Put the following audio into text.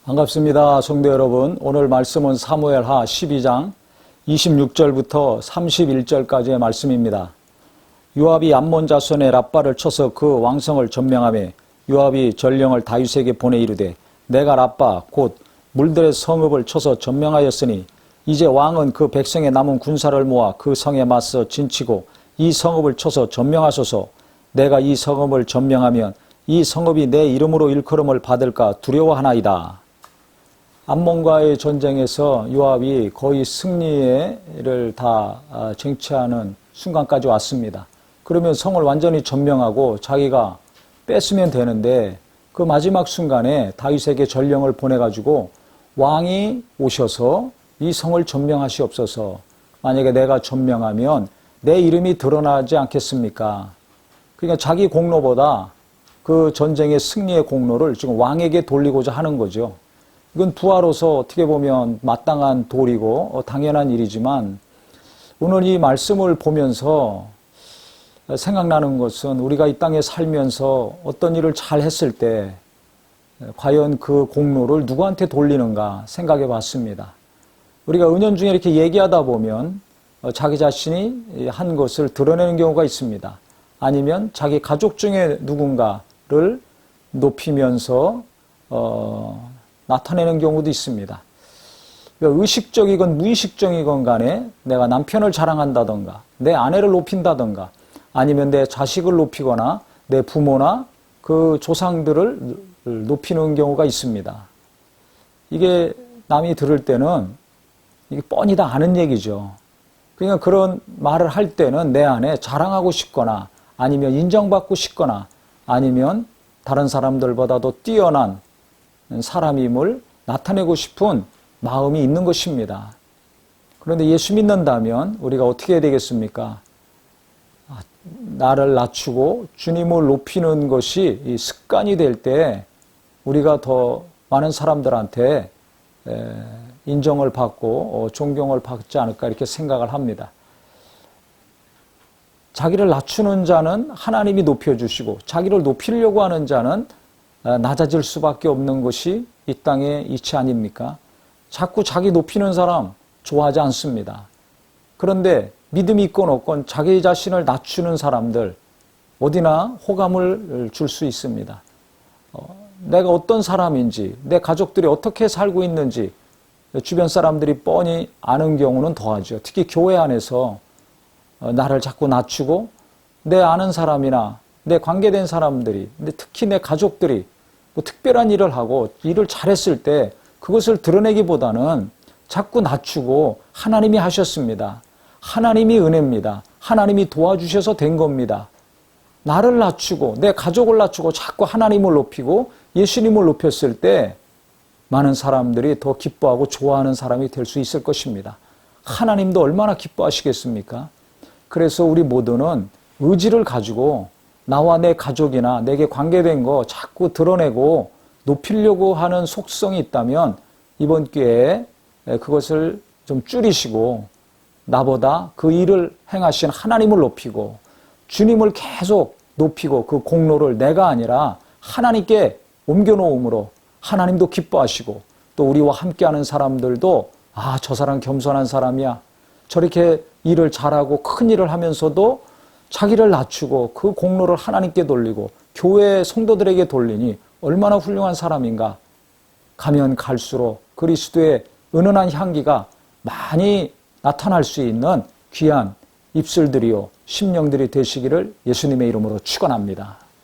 반갑습니다. 성도 여러분. 오늘 말씀은 사무엘하 12장 26절부터 31절까지의 말씀입니다. 요압이 암몬 자손의 랍바를 쳐서 그 왕성을 점령하며 요압이 전령을 다윗에게 보내 이르되 내가 랍바 곧 물들의 성읍을 쳐서 점령하였으니 이제 왕은 그 백성의 남은 군사를 모아 그 성에 맞서 진치고 이 성읍을 쳐서 점령하소서. 내가 이 성읍을 점령하면 이 성읍이 내 이름으로 일컬음을 받을까 두려워하나이다. 암몬과의 전쟁에서 요압이 거의 승리를 다 쟁취하는 순간까지 왔습니다. 그러면 성을 완전히 점령하고 자기가 뺐으면 되는데 그 마지막 순간에 다윗에게 전령을 보내가지고 왕이 오셔서 이 성을 점령하시옵소서. 만약에 내가 점령하면 내 이름이 드러나지 않겠습니까? 그러니까 자기 공로보다 그 전쟁의 승리의 공로를 지금 왕에게 돌리고자 하는 거죠. 이건 부하로서 어떻게 보면 마땅한 도리고 당연한 일이지만 오늘 이 말씀을 보면서 생각나는 것은 우리가 이 땅에 살면서 어떤 일을 잘 했을 때 과연 그 공로를 누구한테 돌리는가 생각해 봤습니다. 우리가 은연중에 이렇게 얘기하다 보면 자기 자신이 한 것을 드러내는 경우가 있습니다. 아니면 자기 가족 중에 누군가를 높이면서 나타내는 경우도 있습니다. 그러니까 의식적이건 무의식적이건 간에 내가 남편을 자랑한다던가 내 아내를 높인다던가 아니면 내 자식을 높이거나 내 부모나 그 조상들을 높이는 경우가 있습니다. 이게 남이 들을 때는 이게 뻔히 다 아는 얘기죠. 그러니까 그런 말을 할 때는 내 안에 자랑하고 싶거나 아니면 인정받고 싶거나 아니면 다른 사람들보다도 뛰어난 사람임을 나타내고 싶은 마음이 있는 것입니다. 그런데 예수 믿는다면 우리가 어떻게 해야 되겠습니까? 나를 낮추고 주님을 높이는 것이 이 습관이 될 때 우리가 더 많은 사람들한테 인정을 받고 존경을 받지 않을까 이렇게 생각을 합니다. 자기를 낮추는 자는 하나님이 높여주시고 자기를 높이려고 하는 자는 낮아질 수밖에 없는 것이 이 땅의 이치 아닙니까? 자꾸 자기 높이는 사람 좋아하지 않습니다. 그런데 믿음이 있건 없건 자기 자신을 낮추는 사람들 어디나 호감을 줄 수 있습니다. 내가 어떤 사람인지 내 가족들이 어떻게 살고 있는지 주변 사람들이 뻔히 아는 경우는 더하죠. 특히 교회 안에서 나를 자꾸 낮추고 내 아는 사람이나 내 관계된 사람들이 근데 특히 내 가족들이 뭐 특별한 일을 하고 일을 잘했을 때 그것을 드러내기보다는 자꾸 낮추고 하나님이 하셨습니다. 하나님이 은혜입니다. 하나님이 도와주셔서 된 겁니다. 나를 낮추고 내 가족을 낮추고 자꾸 하나님을 높이고 예수님을 높였을 때 많은 사람들이 더 기뻐하고 좋아하는 사람이 될 수 있을 것입니다. 하나님도 얼마나 기뻐하시겠습니까? 그래서 우리 모두는 의지를 가지고 나와 내 가족이나 내게 관계된 거 자꾸 드러내고 높이려고 하는 속성이 있다면 이번 기회에 그것을 좀 줄이시고 나보다 그 일을 행하신 하나님을 높이고 주님을 계속 높이고 그 공로를 내가 아니라 하나님께 옮겨놓음으로 하나님도 기뻐하시고 또 우리와 함께하는 사람들도 저 사람 겸손한 사람이야. 저렇게 일을 잘하고 큰 일을 하면서도 자기를 낮추고 그 공로를 하나님께 돌리고 교회 성도들에게 돌리니 얼마나 훌륭한 사람인가. 가면 갈수록 그리스도의 은은한 향기가 많이 나타날 수 있는 귀한 입술들이요 심령들이 되시기를 예수님의 이름으로 축원합니다.